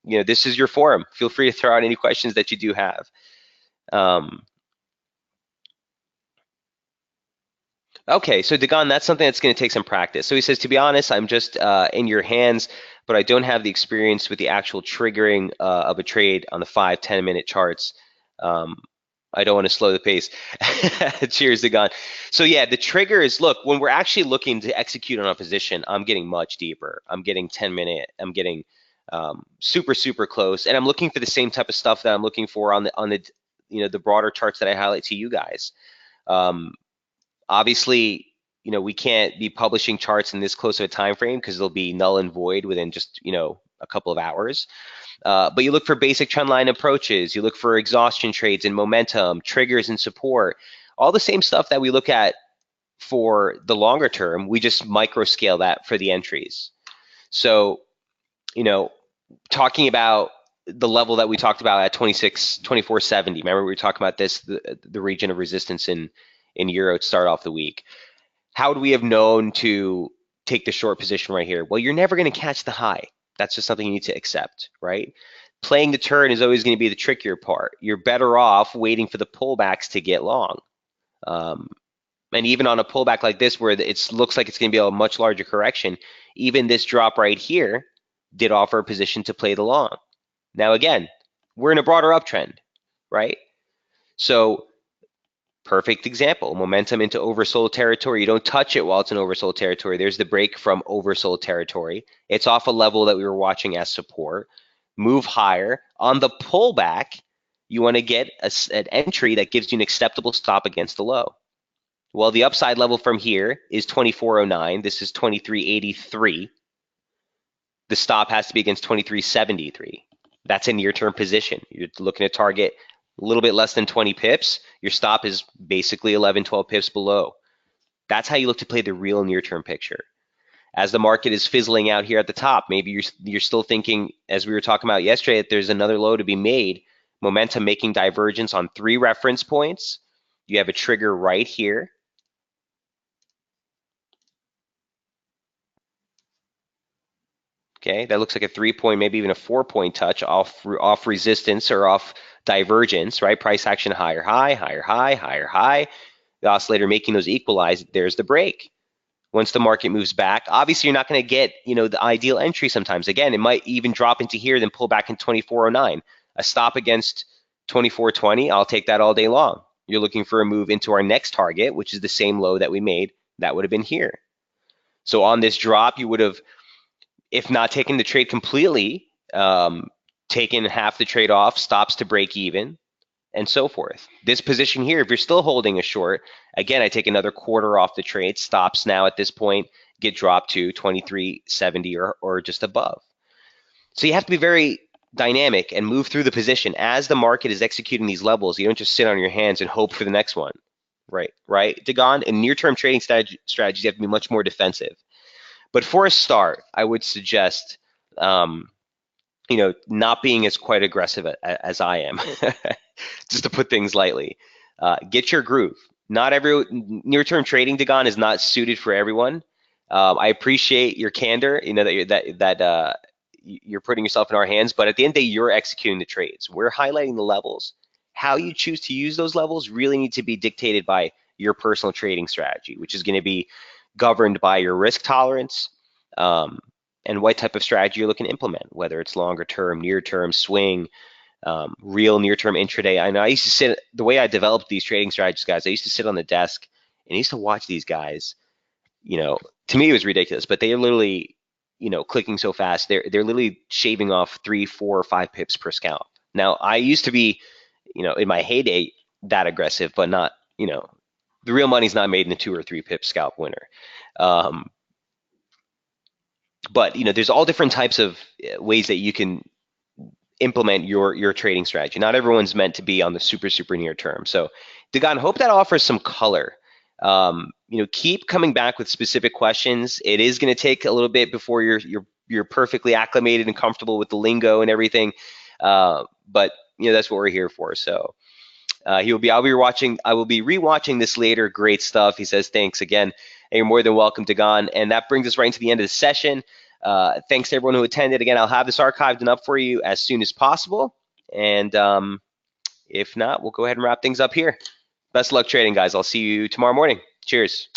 this is your forum. Feel free to throw out any questions that you do have. Okay, so Dagon, that's something that's going to take some practice. So he says, to be honest, I'm just in your hands, but I don't have the experience with the actual triggering of a trade on the 5-10 minute charts. I don't want to slow the pace. Cheers, Dagon. So yeah, the trigger is, look, when we're actually looking to execute on a position, I'm getting much deeper. I'm getting 10 minute, I'm getting super, super close. And I'm looking for the same type of stuff that I'm looking for on the broader charts that I highlight to you guys. Obviously, we can't be publishing charts in this close of a time frame because they'll be null and void within just, a couple of hours. But you look for basic trend line approaches. You look for exhaustion trades and momentum, triggers and support, all the same stuff that we look at for the longer term. We just micro scale that for the entries. So, talking about the level that we talked about at 24.70. Remember we were talking about this, the region of resistance in euro to start off the week. How would we have known to take the short position right here? Well, you're never going to catch the high. That's just something you need to accept, right? Playing the turn is always going to be the trickier part. You're better off waiting for the pullbacks to get long. Um, and even on a pullback like this, where it looks like it's going to be a much larger correction, even this drop right here did offer a position to play the long. Now, again, we're in a broader uptrend, right? So perfect example, momentum into oversold territory. You don't touch it while it's in oversold territory. There's the break from oversold territory. It's off a level that we were watching as support. Move higher. On the pullback, you want to get an entry that gives you an acceptable stop against the low. Well, the upside level from here is 2409. This is 2383. The stop has to be against 2373. That's a near-term position. You're looking to target a little bit less than 20 pips. Your stop is basically 11, 12 pips below. That's how you look to play the real near-term picture. As the market is fizzling out here at the top, maybe you're still thinking, as we were talking about yesterday, that there's another low to be made. Momentum making divergence on 3 reference points. You have a trigger right here. Okay, that looks like a 3-point, maybe even a 4-point touch off resistance or off divergence, right? Price action higher high, higher high, higher high. The oscillator making those equalize. There's the break. Once the market moves back, obviously you're not going to get, the ideal entry sometimes. Again, it might even drop into here, then pull back in 2409. A stop against 2420, I'll take that all day long. You're looking for a move into our next target, which is the same low that we made. That would have been here. So on this drop, you would have, if not taking the trade completely, taken half the trade off, stops to break even, and so forth. This position here, if you're still holding a short, again, I take another quarter off the trade. Stops now at this point get dropped to 2370 or just above. So you have to be very dynamic and move through the position as the market is executing these levels. You don't just sit on your hands and hope for the next one. Right, Dagon? In near-term trading strategies, you have to be much more defensive. But for a start, I would suggest, not being as quite aggressive as I am, just to put things lightly. Get your groove. Not every near-term trading, Dagon, is not suited for everyone. I appreciate your candor. That you're putting yourself in our hands, but at the end of the day, you're executing the trades. We're highlighting the levels. How you choose to use those levels really need to be dictated by your personal trading strategy, which is going to be governed by your risk tolerance and what type of strategy you're looking to implement, whether it's longer term, near term, swing, real near term intraday. I know I used to sit, the way I developed these trading strategies, guys, I used to sit on the desk and I used to watch these guys. To me it was ridiculous, but they are literally, clicking so fast. They're literally shaving off 3, 4, or 5 pips per scalp. Now I used to be, in my heyday, that aggressive, but not, the real money's not made in a 2 or 3 pip scalp winner. But there's all different types of ways that you can implement your trading strategy. Not everyone's meant to be on the super near term. So Dagon, hope that offers some color. Keep coming back with specific questions. It is going to take a little bit before you're perfectly acclimated and comfortable with the lingo and everything. But that's what we're here for. So I will be rewatching this later. Great stuff. He says, thanks again. And you're more than welcome, Dagon. And that brings us right into the end of the session. Thanks to everyone who attended. Again, I'll have this archived and up for you as soon as possible. And if not, we'll go ahead and wrap things up here. Best of luck trading, guys. I'll see you tomorrow morning. Cheers.